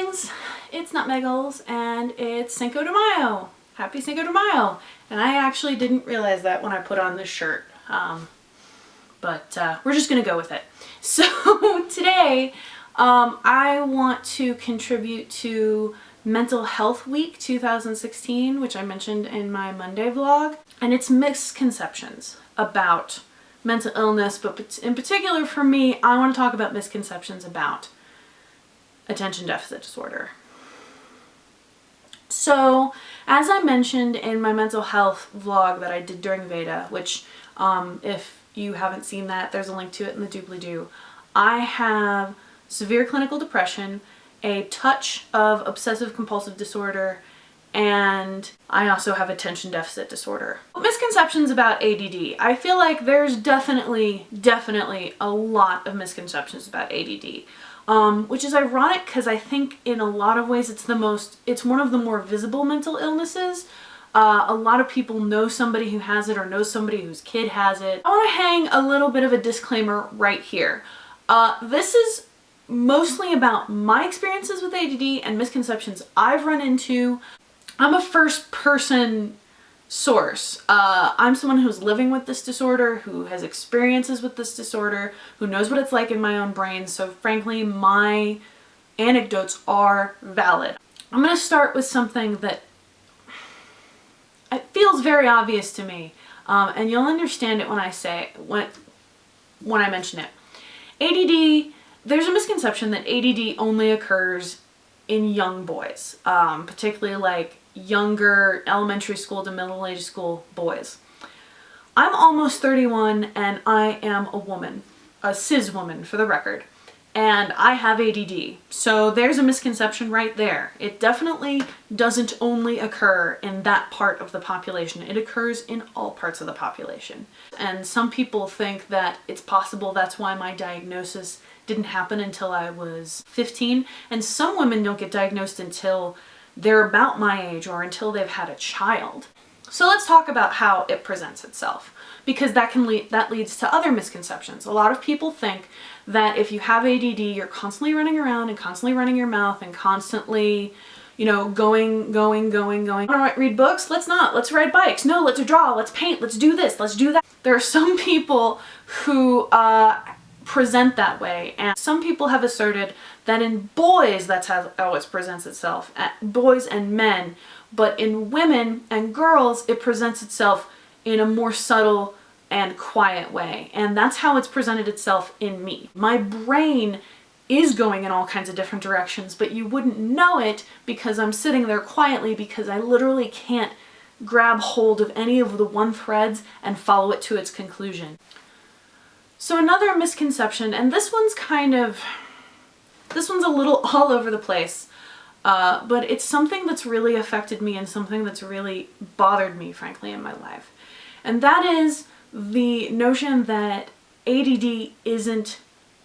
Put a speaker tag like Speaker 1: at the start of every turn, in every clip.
Speaker 1: darlings, it's Nutmeggles and it's Cinco de Mayo. Happy Cinco de Mayo. And I actually didn't realize that when I put on this shirt, but we're just gonna go with it. So today I want to contribute to Mental Health Week 2016, which I mentioned in my Monday vlog, and it's misconceptions about mental illness, but in particular for me, I want to talk about misconceptions about attention deficit disorder. So, as I mentioned in my mental health vlog that I did during Veda, which if you haven't seen that, there's a link to it in the doobly-doo. I have severe clinical depression, a touch of obsessive compulsive disorder, and I also have attention deficit disorder. Misconceptions about ADD. I feel like there's definitely a lot of misconceptions about ADD. Which is ironic because I think in a lot of ways it's one of the more visible mental illnesses. A lot of people know somebody who has it or know somebody whose kid has it. I want to hang a little bit of a disclaimer right here. This is mostly about my experiences with ADD and misconceptions I've run into. I'm a first person source. I'm someone who's living with this disorder, who has experiences with this disorder, who knows what it's like in my own brain, so frankly my anecdotes are valid. I'm going to start with something that it feels very obvious to me, and you'll understand it when I mention it. ADD, there's a misconception that ADD only occurs in young boys, particularly like younger elementary school to middle age school boys. I'm almost 31 and I am a woman, a cis woman for the record, and I have ADD. So there's a misconception right there. It definitely doesn't only occur in that part of the population. It occurs in all parts of the population. And some people think that it's possible that's why my diagnosis didn't happen until I was 15, and some women don't get diagnosed until they're about my age or until they've had a child. So let's talk about how it presents itself, because that leads to other misconceptions. A lot of people think that if you have ADD, you're constantly running around and constantly running your mouth and constantly, you know, going. Want to read books? Let's not. Let's ride bikes. No, let's draw. Let's paint. Let's do this. Let's do that. There are some people who present that way, and some people have asserted that in boys that's how it presents itself, boys and men, but in women and girls it presents itself in a more subtle and quiet way, and that's how it's presented itself in me. My brain is going in all kinds of different directions, but you wouldn't know it because I'm sitting there quietly, because I literally can't grab hold of any of the one threads and follow it to its conclusion. So another misconception, and this one's a little all over the place, but it's something that's really affected me and something that's really bothered me, frankly, in my life. And that is the notion that ADD isn't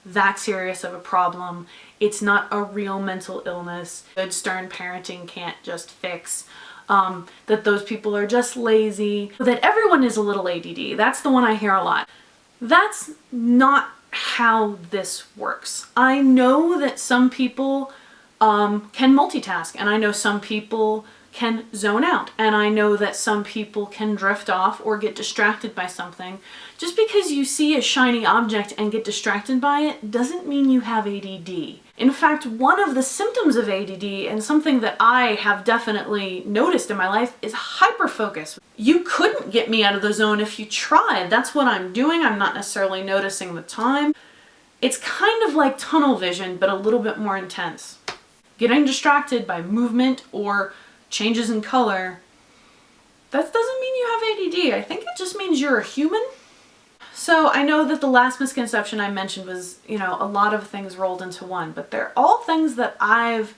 Speaker 1: that serious of a problem. It's not a real mental illness. Good, stern parenting can't just fix. That those people are just lazy. That everyone is a little ADD. That's the one I hear a lot. That's not how this works. I know that some people can multitask, and I know some people can zone out, and I know that some people can drift off or get distracted by something. Just because you see a shiny object and get distracted by it doesn't mean you have ADD. In fact, one of the symptoms of ADD, and something that I have definitely noticed in my life, is hyperfocus. You couldn't get me out of the zone if you tried. That's what I'm doing. I'm not necessarily noticing the time. It's kind of like tunnel vision, but a little bit more intense. Getting distracted by movement or changes in color, that doesn't mean you have ADD. I think it just means you're a human. So I know that the last misconception I mentioned was, you know, a lot of things rolled into one, but they're all things that I've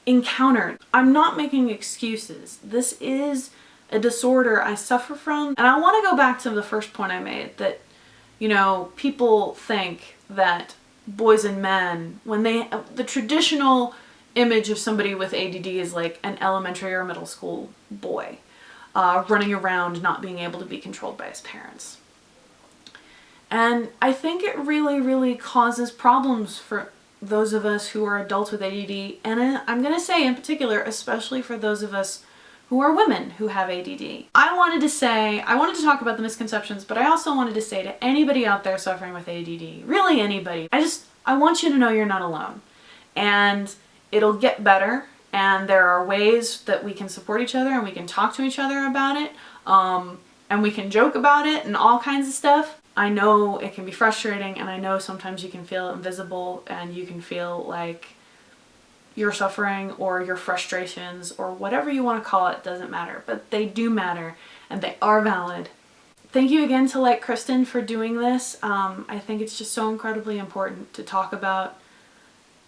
Speaker 1: encountered. I'm not making excuses. This is a disorder I suffer from. And I want to go back to the first point I made, that, you know, people think that boys and men, when the traditional image of somebody with ADD is like an elementary or middle school boy, running around not being able to be controlled by his parents. And I think it really causes problems for those of us who are adults with ADD, and I'm going to say in particular, especially for those of us who are women who have ADD. I wanted to talk about the misconceptions, but I also wanted to say to anybody out there suffering with ADD, really anybody, I want you to know you're not alone. And it'll get better, and there are ways that we can support each other and we can talk to each other about it, and we can joke about it and all kinds of stuff. I know it can be frustrating, and I know sometimes you can feel invisible and you can feel like your suffering or your frustrations or whatever you want to call it doesn't matter, but they do matter and they are valid. Thank you again to Like Kristen for doing this. I think it's just so incredibly important to talk about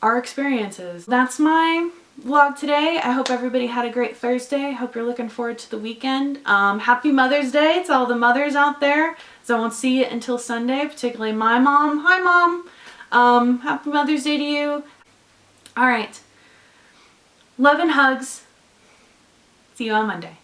Speaker 1: our experiences. That's my vlog today. I hope everybody had a great Thursday. I hope you're looking forward to the weekend. Happy Mother's Day to all the mothers out there, so I won't see you until Sunday, particularly my mom. Hi Mom! Happy Mother's Day to you. Alright. Love and hugs. See you on Monday.